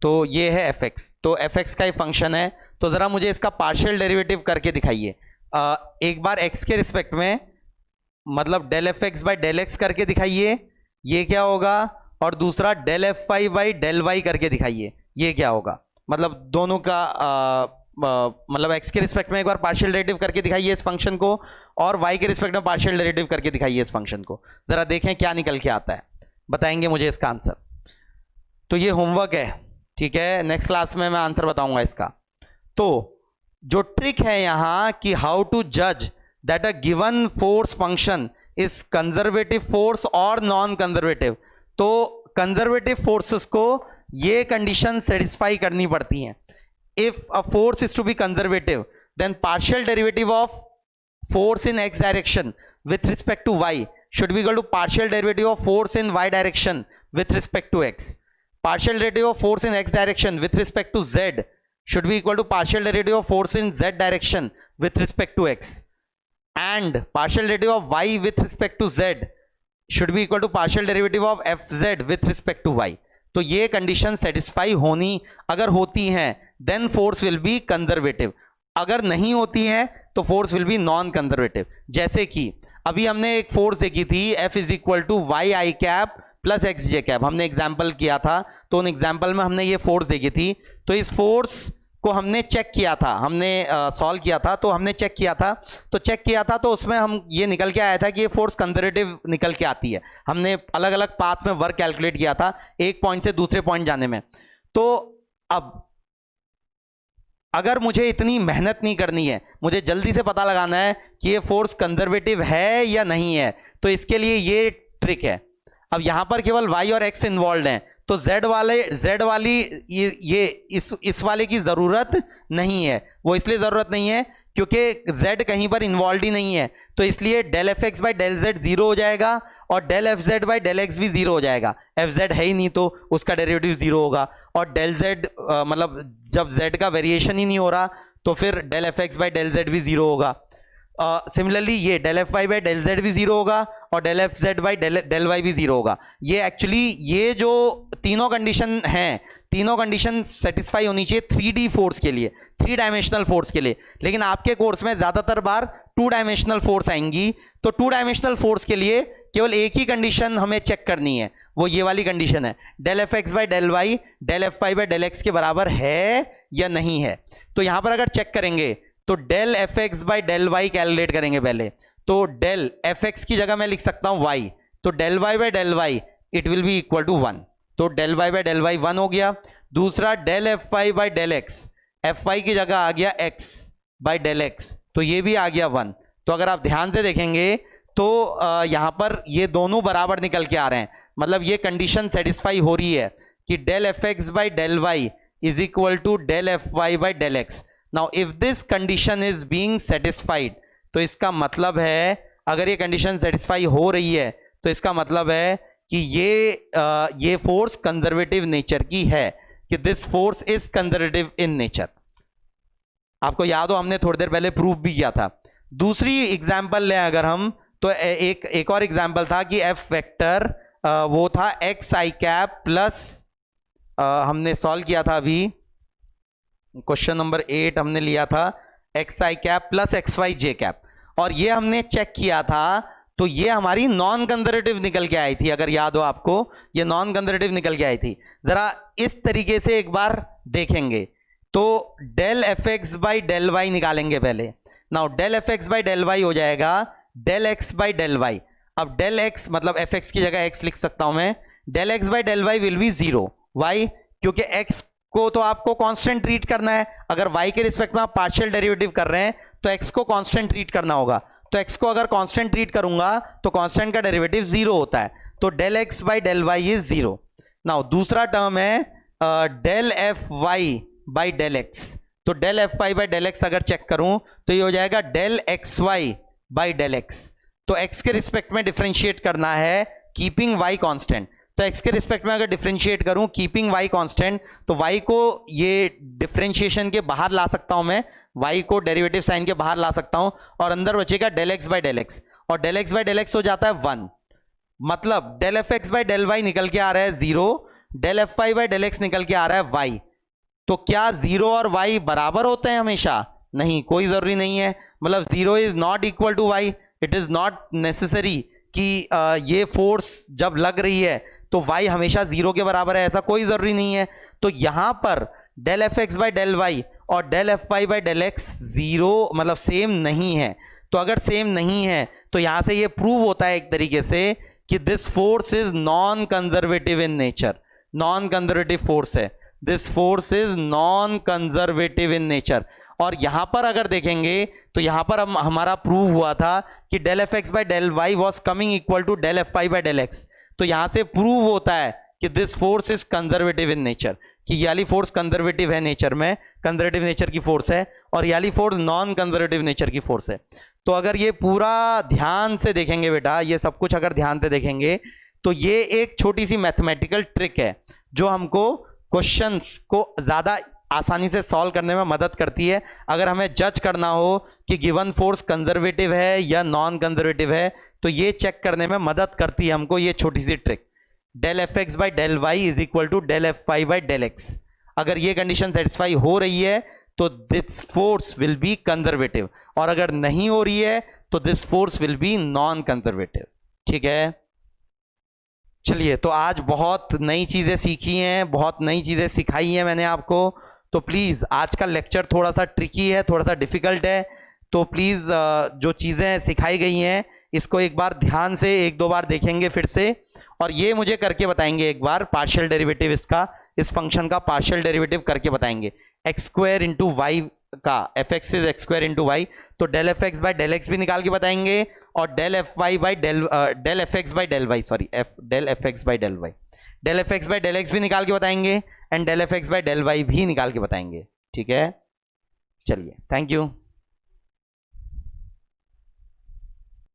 तो ये है fx, तो fx का ही फंक्शन है। तो जरा मुझे इसका पार्शियल डेरिवेटिव करके दिखाइए, एक बार x के रिस्पेक्ट में, मतलब del fx by del x करके दिखाइए, ये क्या होगा, और दूसरा del fy by del y करके दिखाइए, ये क्या होगा। मतलब दोनों का मतलब x के रिस्पेक्ट में एक बार पार्शियल डेरिवेटिव करके दिखाइए इस फंक्शन को, और y के रिस्पेक्ट में पार्शियल डेरिवेटिव करके दिखाइए इस फंक्शन को, जरा देखें क्या निकल के आता है, बताएंगे मुझे इसका आंसर। तो ये होमवर्क है, ठीक है, नेक्स्ट क्लास में मैं आंसर बताऊंगा इसका। तो जो ट्रिक है यहां कि हाउ टू जज that a given force function is conservative force और नॉन कंजर्वेटिव, तो कंजर्वेटिव फोर्सेस को ये कंडीशन सेटिस्फाई करनी पड़ती हैं। If a force is to be conservative then partial derivative of force in x direction with respect to y should be equal to partial derivative of force in y direction with respect to x. Partial derivative of force in x direction with respect to z should be equal to partial derivative of force in z direction with respect to x, and partial derivative of y with respect to z should be equal to partial derivative of fz with respect to y. तो ये condition satisfy होनी, अगर होती हैं then force will be conservative, अगर नहीं होती है तो force will be non conservative. जैसे कि अभी हमने एक फोर्स देखी थी F is equal to y i cap plus x j cap, हमने एग्जाम्पल किया था, तो उन एग्जाम्पल में हमने ये फोर्स देखी थी। तो इस फोर्स को हमने चेक किया था, हमने सॉल्व किया था, तो हमने चेक किया था, तो उसमें हम ये निकल के आया था कि ये फोर्स कंजर्वेटिव निकल के आती है। हमने अलग अलग पाथ में वर्क कैलकुलेट किया था एक पॉइंट से दूसरे पॉइंट जाने में। तो अब अगर मुझे इतनी मेहनत नहीं करनी है, मुझे जल्दी से पता लगाना है कि ये फोर्स कंजर्वेटिव है या नहीं है, तो इसके लिए ये ट्रिक है। अब यहां पर केवल y और x इन्वॉल्व हैं, तो z वाली ये इस वाले की जरूरत नहीं है। वो इसलिए जरूरत नहीं है क्योंकि z कहीं पर इन्वॉल्व ही नहीं है, तो इसलिए del fx by del z zero हो जाएगा और del fz by del x भी जीरो हो जाएगा। fz है ही नहीं तो उसका डेरिवेटिव जीरो होगा, और डेल z मतलब जब z का वेरिएशन ही नहीं हो रहा तो फिर del fx by del z भी जीरो होगा। सिमिलरली ये del fy by del z भी जीरो होगा और del fz by del y भी जीरो होगा। ये एक्चुअली ये जो तीनों कंडीशन हैं, तीनों कंडीशन सेटिस्फाई होनी चाहिए 3D फोर्स के लिए, 3 डायमेंशनल फोर्स के लिए, लेकिन आपके कोर्स में ज्यादातर बार 2 डायमेंशनल फोर्स आएंगी। तो 2 डायमेंशनल फोर्स के लिए केवल एक ही कंडीशन हमें चेक करनी है, वो ये वाली कंडीशन है, del fx by del y del fy by del x के बराबर है या नहीं है। तो यहां पर अगर चेक करेंगे तो del fx by del y calculate करेंगे पहले, तो डेल fx की जगह मैं लिख सकता हूं y, तो del y by del y it will be equal to 1, तो del y by del y 1 हो गया। दूसरा del fy by del x, fy की जगह आ गया x बाई डेल x, तो ये भी आ गया 1। तो अगर आप ध्यान से देखेंगे तो यहां पर ये दोनों बराबर निकल के आ रहे हैं, मतलब ये कंडीशन सेटिस्फाई हो रही है कि del fx by del y is equal to del fy by del x। Now if this condition is being satisfied, तो इसका मतलब है, अगर ये कंडीशन सेटिस्फाई हो रही है तो इसका मतलब है कि ये फोर्स कंजर्वेटिव नेचर की है, कि this force is conservative in nature. आपको याद हो हमने थोड़ी देर पहले प्रूफ भी किया था। दूसरी एग्जांपल लें अगर हम, तो एक और एग्जांपल था कि एफ वेक्टर वो था एक्स आई कैप प्लस हमने सॉल्व किया था अभी क्वेश्चन नंबर 8 हमने लिया था x i cap plus x y j cap, और ये हमने चेक किया था तो ये हमारी नॉन कंजर्वेटिव निकल के आई थी। अगर याद हो आपको, ये नॉन कंजर्वेटिव निकल के आई थी। जरा इस तरीके से एक बार देखेंगे तो del f x by del y निकालेंगे पहले। Now del f x by del y हो जाएगा del x by del y. अब डेल एक्स मतलब एफ एक्स की जगह एक्स लिख सकता हूं मैं। Del x by del y will be zero. Why? क्योंकि एक्स को तो आपको कांस्टेंट ट्रीट करना है। अगर y के रिस्पेक्ट में आप पार्शियल डेरिवेटिव कर रहे हैं तो x को कांस्टेंट ट्रीट करना होगा। तो x को अगर कांस्टेंट ट्रीट करूंगा तो कांस्टेंट का डेरिवेटिव जीरो होता है, तो del x by del y is zero. Now दूसरा टर्म है del f y by del x. तो del f y by del x अगर चेक करूं तो ये हो जाएगा del x y by del x. तो x के रिस्पेक्ट में डिफरेंशिएट करना है कीपिंग y कांस्टेंट। तो x के रिस्पेक्ट में अगर डिफरेंशिएट करूं कीपिंग y कांस्टेंट, तो y को ये डिफरेंशिएशन के बाहर ला सकता हूं मैं, y को डेरिवेटिव साइन के बाहर ला सकता हूं, और अंदर बचेगा del x by del x, और del x by del x हो जाता है 1। मतलब del f x by del y निकल के आ रहा है 0, del f y by del x निकल के आ रहा है y। तो क्या 0 और y बराबर होते हैं हमेशा? नहीं, कोई जरूरी नहीं है। मतलब 0 is not equal to y। It is not necessary कि ये फोर्स जब लग रही है तो y हमेशा 0 के बराबर है, ऐसा कोई जरूरी नहीं है। तो यहां पर del f x by del y और del f y by del x 0 मतलब सेम नहीं है। तो अगर सेम नहीं है तो यहां से ये प्रूव होता है एक तरीके से कि this force is non conservative in nature. Non conservative force है, this force is non conservative in nature. और यहां पर अगर देखेंगे तो यहां पर हमारा प्रूव हुआ था कि del f x by del y was coming equal to del f y by del x. तो यहां से प्रूव होता है कि this force is conservative in nature, कि ये वाली फोर्स कंजर्वेटिव है नेचर में, कंजर्वेटिव नेचर की फोर्स है, और ये वाली फोर्स नॉन कंजर्वेटिव नेचर की फोर्स है। तो अगर ये पूरा ध्यान से देखेंगे बेटा, ये सब कुछ अगर ध्यान से देखेंगे तो ये एक छोटी सी मैथमेटिकल ट्रिक है जो हमको क्वेश्चंस को ज्यादा आसानी से सॉल्व करने में मदद करती है। अगर हमें जज करना हो कि गिवन फोर्स कंजर्वेटिव है या नॉन कंजर्वेटिव है तो ये चेक करने में मदद करती है हमको ये छोटी सी trick. Del f x by del y is equal to del f y by del x. अगर ये कंडीशन सेटिस्फाई हो रही है तो this force will be conservative, और अगर नहीं हो रही है तो this force will be non conservative. ठीक है, चलिए, तो आज बहुत नई चीजें सीखी हैं, बहुत नई चीजें सिखाई हैं मैंने आपको। तो प्लीज आज का लेक्चर थोड़ा सा ट्रिकी है, थोड़ा सा डिफिकल्ट है, तो प्लीज जो चीजें सिखाई गई हैं इसको एक बार ध्यान से एक दो बार देखेंगे फिर से, और ये मुझे करके बताएंगे एक बार पार्शियल डेरिवेटिव इसका, इस फंक्शन का पार्शियल डेरिवेटिव करके बताएंगे। एक्स स्क्वायर इंटू वाई का f x is x square into y, तो del f x by del x भी निकाल के बताएंगे, और del f y by del f x by del y, sorry del f x by del y, del f x by del x भी निकाल के बताएंगे, and del f x by del y भी निकाल के बताएंगे। ठीक है, चलिए, थैंक यू।